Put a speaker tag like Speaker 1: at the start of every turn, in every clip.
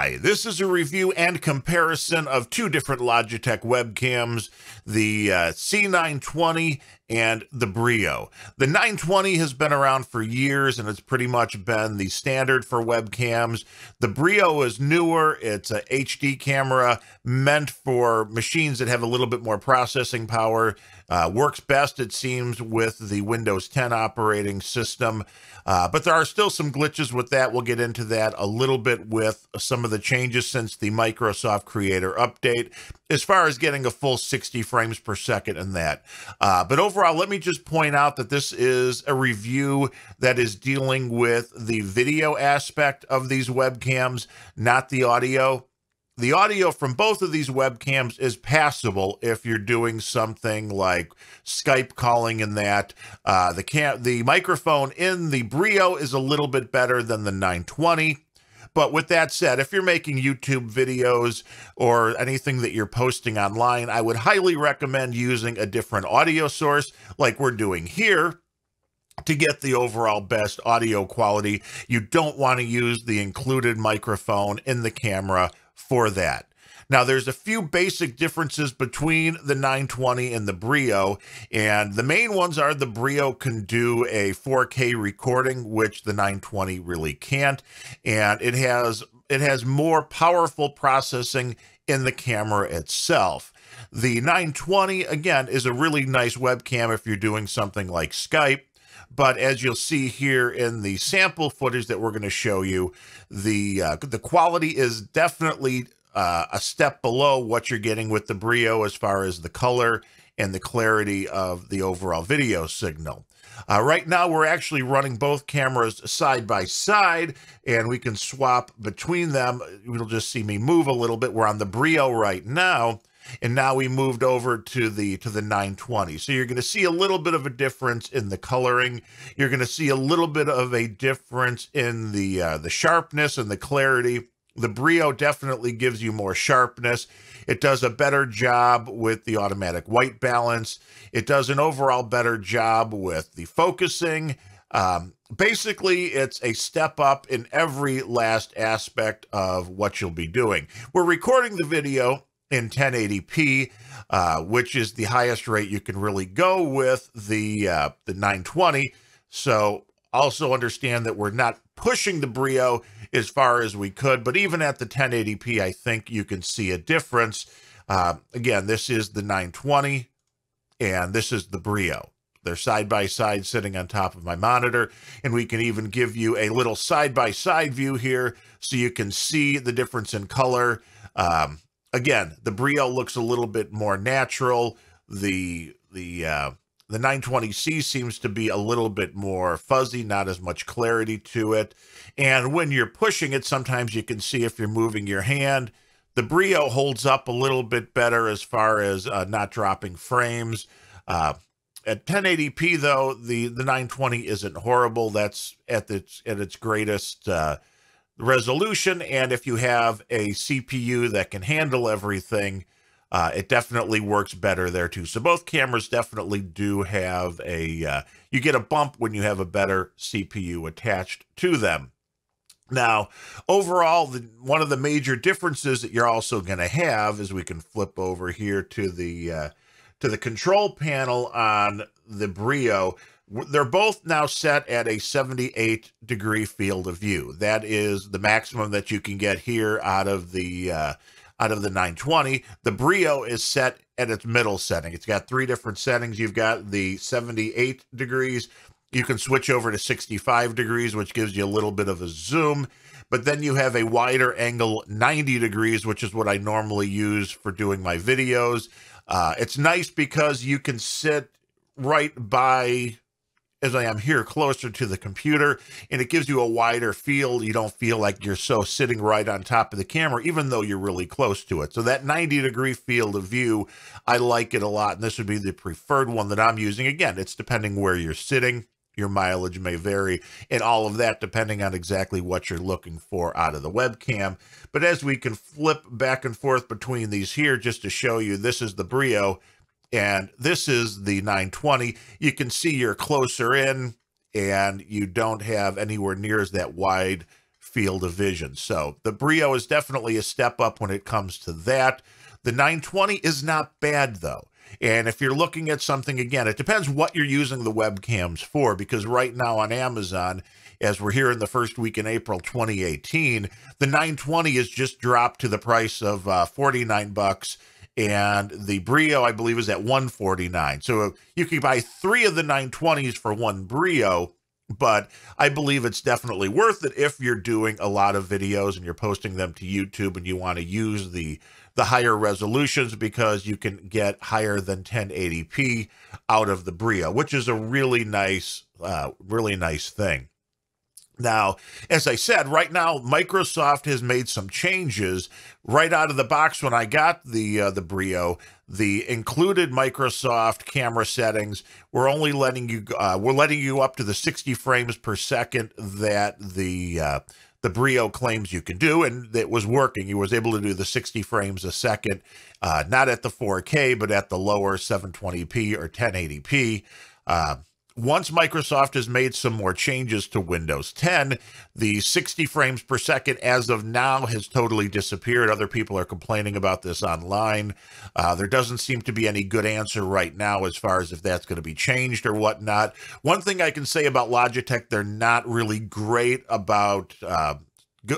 Speaker 1: Hi, this is a review and comparison of two different Logitech webcams, the C920 and the BRIO. The 920 has been around for years and it's pretty much been the standard for webcams. The BRIO is newer. It's a HD camera meant for machines that have a little bit more processing power. Works best, it seems, with the Windows 10 operating system. But there are still some glitches with that. We'll get into that a little bit with some of the changes since the Microsoft Creator update, as far as getting a full 60 frames per second in that. But overall, let me just point out that this is a review that is dealing with the video aspect of these webcams, not the audio. The audio from both of these webcams is passable if you're doing something like Skype calling and that. The microphone in the BRIO is a little bit better than the 920. But with that said, if you're making YouTube videos or anything that you're posting online, I would highly recommend using a different audio source like we're doing here to get the overall best audio quality. You don't want to use the included microphone in the camera for that. Now, there's a few basic differences between the 920 and the BRIO, and the main ones are the BRIO can do a 4K recording, which the 920 really can't, and it has more powerful processing in the camera itself. The 920, again, is a really nice webcam if you're doing something like Skype. But as you'll see here in the sample footage that we're going to show you, the quality is definitely a step below what you're getting with the BRIO as far as the color and the clarity of the overall video signal. Right now, we're actually running both cameras side by side, and we can swap between them. You'll just see me move a little bit. We're on the BRIO right now. And now we moved over to the 920. So you're going to see a little bit of a difference in the coloring. You're going to see a little bit of a difference in the sharpness and the clarity. The BRIO definitely gives you more sharpness. It does a better job with the automatic white balance. It does an overall better job with the focusing. Basically, it's a step up in every last aspect of what you'll be doing. We're recording the video in 1080p, which is the highest rate you can really go with the 920. So also understand that we're not pushing the BRIO as far as we could, but even at the 1080p, I think you can see a difference. Again, this is the 920 and this is the BRIO. They're side by side sitting on top of my monitor, and we can even give you a little side by side view here so you can see the difference in color. Again, the BRIO looks a little bit more natural. The 920C seems to be a little bit more fuzzy, not as much clarity to it. And when you're pushing it, sometimes you can see if you're moving your hand. The BRIO holds up a little bit better as far as not dropping frames. At 1080p, though, the 920 isn't horrible. That's at its greatest resolution, and if you have a CPU that can handle everything, it definitely works better there too. So both cameras definitely do have you get a bump when you have a better CPU attached to them. Now, overall, one of the major differences that you're also going to have is we can flip over here to the control panel on the BRIO. They're both now set at a 78-degree field of view. That is the maximum that you can get here out of the 920. The BRIO is set at its middle setting. It's got three different settings. You've got the 78 degrees. You can switch over to 65 degrees, which gives you a little bit of a zoom. But then you have a wider angle, 90 degrees, which is what I normally use for doing my videos. It's nice because you can sit right by, as I am here, closer to the computer, and it gives you a wider field. You don't feel like you're so sitting right on top of the camera, even though you're really close to it. So that 90-degree field of view, I like it a lot, and this would be the preferred one that I'm using. Again, it's depending where you're sitting. Your mileage may vary, and all of that depending on exactly what you're looking for out of the webcam. But as we can flip back and forth between these here, just to show you, this is the BRIO, and this is the 920. You can see you're closer in, and you don't have anywhere near as that wide field of vision. So the BRIO is definitely a step up when it comes to that. The 920 is not bad though. And if you're looking at something, again, it depends what you're using the webcams for, because right now on Amazon, as we're here in the first week in April 2018, the 920 is just dropped to the price of $49, and the BRIO, I believe, is at $149. So you can buy 3 of the 920s for one BRIO, but I believe it's definitely worth it if you're doing a lot of videos and you're posting them to YouTube and you want to use the higher resolutions, because you can get higher than 1080p out of the BRIO, which is a really nice thing. Now, as I said, right now, Microsoft has made some changes right out of the box. When I got the BRIO, the included Microsoft camera settings, we're only letting you up to the 60 frames per second that the BRIO claims you can do, and it was working. You was able to do the 60 frames a second, not at the 4K, but at the lower 720p or 1080p. Once Microsoft has made some more changes to Windows 10, the 60 frames per second as of now has totally disappeared. Other people are complaining about this online. There doesn't seem to be any good answer right now as far as if that's going to be changed or whatnot. One thing I can say about Logitech, they're not really great about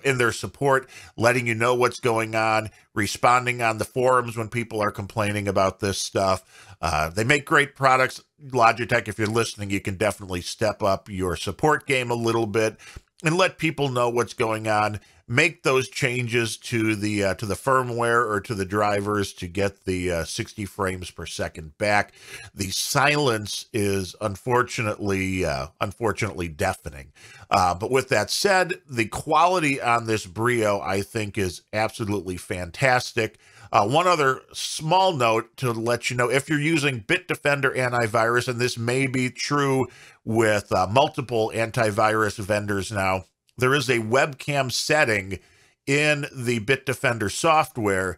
Speaker 1: in their support, letting you know what's going on, responding on the forums when people are complaining about this stuff. They make great products. Logitech, if you're listening, you can definitely step up your support game a little bit and let people know what's going on. Make those changes to the firmware or to the drivers to get the 60 frames per second back. The silence is unfortunately deafening. But with that said, the quality on this BRIO, I think, is absolutely fantastic. One other small note to let you know, if you're using Bitdefender antivirus, and this may be true with multiple antivirus vendors now, there is a webcam setting in the Bitdefender software.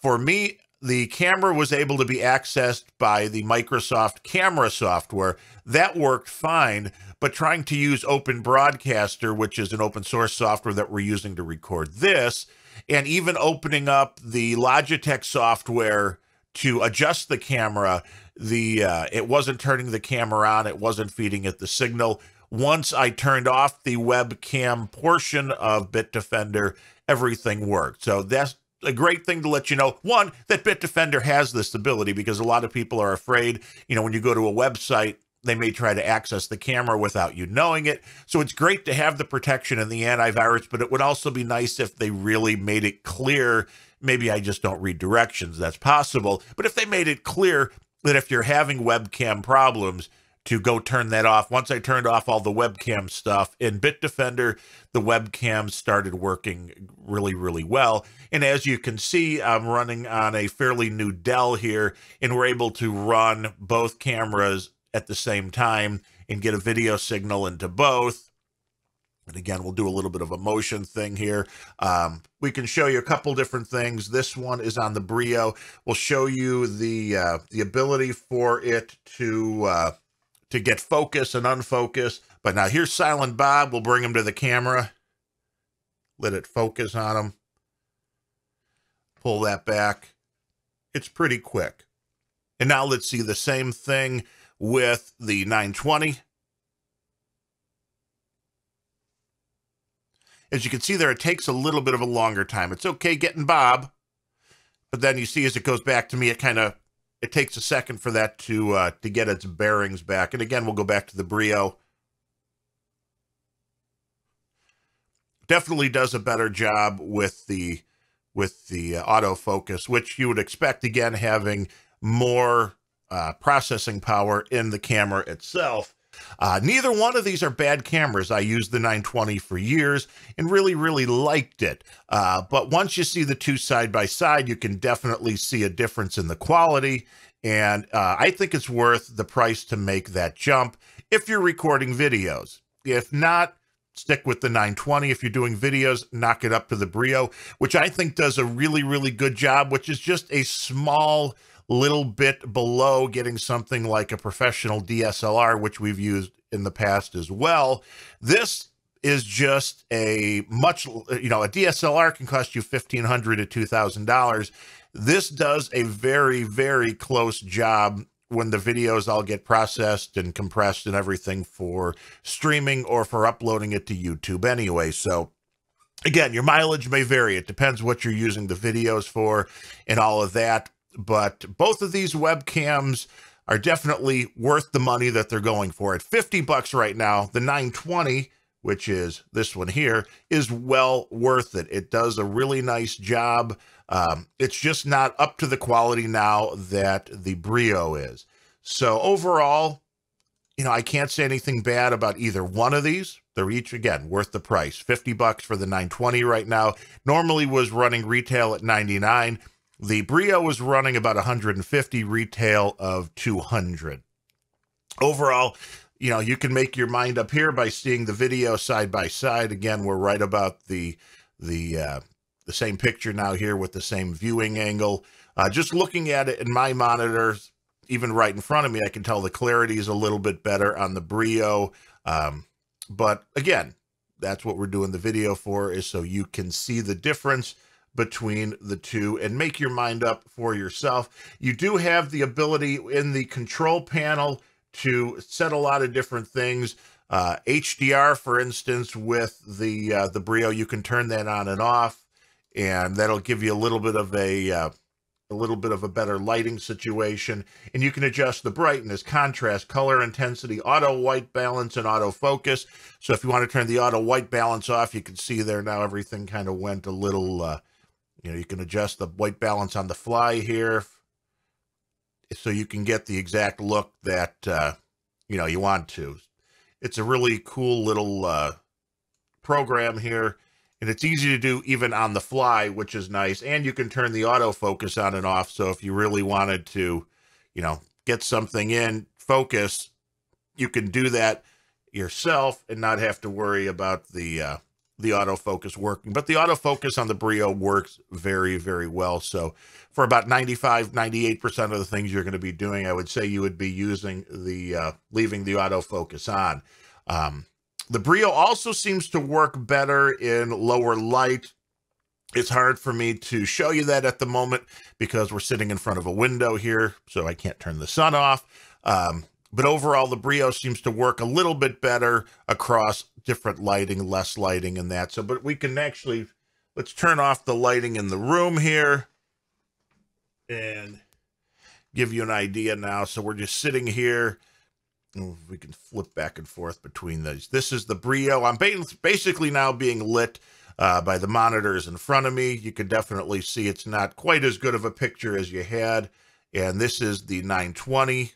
Speaker 1: For me, the camera was able to be accessed by the Microsoft camera software. That worked fine, but trying to use Open Broadcaster, which is an open source software that we're using to record this, and even opening up the Logitech software to adjust the camera, it wasn't turning the camera on, it wasn't feeding it the signal. Once I turned off the webcam portion of Bitdefender, everything worked. So that's a great thing to let you know. One, that Bitdefender has this ability, because a lot of people are afraid, when you go to a website, they may try to access the camera without you knowing it. So it's great to have the protection and the antivirus, but it would also be nice if they really made it clear. Maybe I just don't read directions, that's possible. But if they made it clear that if you're having webcam problems, to go turn that off. Once I turned off all the webcam stuff in Bitdefender, the webcam started working really, really well. And as you can see, I'm running on a fairly new Dell here, and we're able to run both cameras at the same time and get a video signal into both. And again, we'll do a little bit of a motion thing here. We can show you a couple different things. This one is on the BRIO. We'll show you the ability for it to get focus and unfocus. But now here's Silent Bob. We'll bring him to the camera. Let it focus on him. Pull that back. It's pretty quick. And now let's see the same thing with the 920. As you can see there, it takes a little bit of a longer time. It's okay getting Bob, but then you see as it goes back to me, it takes a second for that to get its bearings back. And again, we'll go back to the BRIO. Definitely does a better job with the autofocus, which you would expect, again, having more processing power in the camera itself. Neither one of these are bad cameras. I used the 920 for years and really, really liked it. But once you see the two side by side, you can definitely see a difference in the quality. And I think it's worth the price to make that jump if you're recording videos. If not, stick with the 920. If you're doing videos, knock it up to the BRIO, which I think does a really, really good job, which is just a small little bit below getting something like a professional DSLR, which we've used in the past as well. This is just a much, you know, a DSLR can cost you $1,500 to $2,000. This does a very, very close job when the videos all get processed and compressed and everything for streaming or for uploading it to YouTube anyway. So again, your mileage may vary. It depends what you're using the videos for and all of that. But both of these webcams are definitely worth the money that they're going for. At $50 right now, the 920, which is this one here, is well worth it. It does a really nice job. It's just not up to the quality now that the BRIO is. So overall, you know, I can't say anything bad about either one of these. They're each, again, worth the price. $50 for the 920 right now. Normally was running retail at $99. The BRIO was running about $150, retail of $200. Overall, you know, you can make your mind up here by seeing the video side by side. Again, we're right about the same picture now here with the same viewing angle. Just looking at it in my monitors, even right in front of me, I can tell the clarity is a little bit better on the BRIO. But again, that's what we're doing the video for, is so you can see the difference between the two and make your mind up for yourself. You do have the ability in the control panel to set a lot of different things. HDR, for instance, with the BRIO, you can turn that on and off, and that'll give you a little bit of a better lighting situation. And you can adjust the brightness, contrast, color intensity, auto white balance, and autofocus. So if you want to turn the auto white balance off, you can see there now everything kind of went a little, you know, you can adjust the white balance on the fly here, so you can get the exact look that, you know, you want to. It's a really cool little program here, and it's easy to do even on the fly, which is nice. And you can turn the autofocus on and off, so if you really wanted to, you know, get something in focus, you can do that yourself and not have to worry about the autofocus working. But the autofocus on the BRIO works very, very well. So for about 95, 98% of the things you're going to be doing, I would say you would be using the, leaving the autofocus on. The BRIO also seems to work better in lower light. It's hard for me to show you that at the moment because we're sitting in front of a window here, so I can't turn the sun off. But overall, the BRIO seems to work a little bit better across different lighting, less lighting and that. So, but we can actually, let's turn off the lighting in the room here and give you an idea now. So we're just sitting here. We can flip back and forth between these. This is the BRIO. I'm basically now being lit by the monitors in front of me. You can definitely see it's not quite as good of a picture as you had. And this is the 920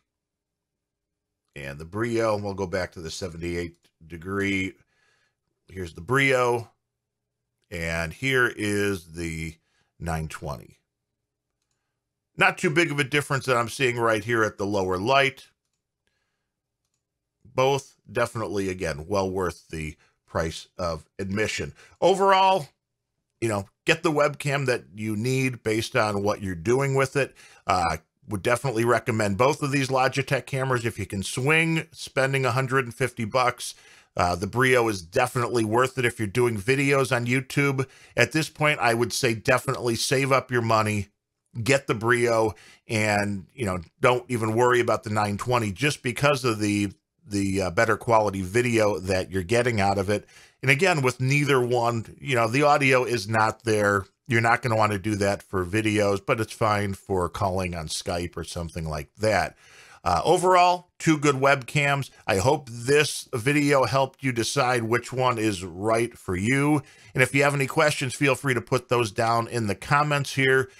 Speaker 1: and the BRIO. And we'll go back to the 78 degree. Here's the BRIO. And here is the 920. Not too big of a difference that I'm seeing right here at the lower light. Both definitely, again, well worth the price of admission. Overall, you know, get the webcam that you need based on what you're doing with it. Would definitely recommend both of these Logitech cameras. If you can swing spending $150, the BRIO is definitely worth it. If you're doing videos on YouTube at this point, I would say definitely save up your money, get the BRIO, and, you know, don't even worry about the 920 just because of the better quality video that you're getting out of it. And again, with neither one, you know, the audio is not there. You're not going to want to do that for videos, but it's fine for calling on Skype or something like that. Overall, two good webcams. I hope this video helped you decide which one is right for you. And if you have any questions, feel free to put those down in the comments here.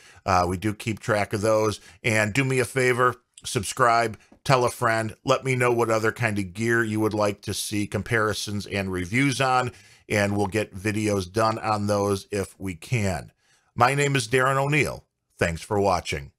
Speaker 1: We do keep track of those. And do me a favor, subscribe, tell a friend, let me know what other kind of gear you would like to see comparisons and reviews on, and we'll get videos done on those if we can. My name is Darren O'Neill. Thanks for watching.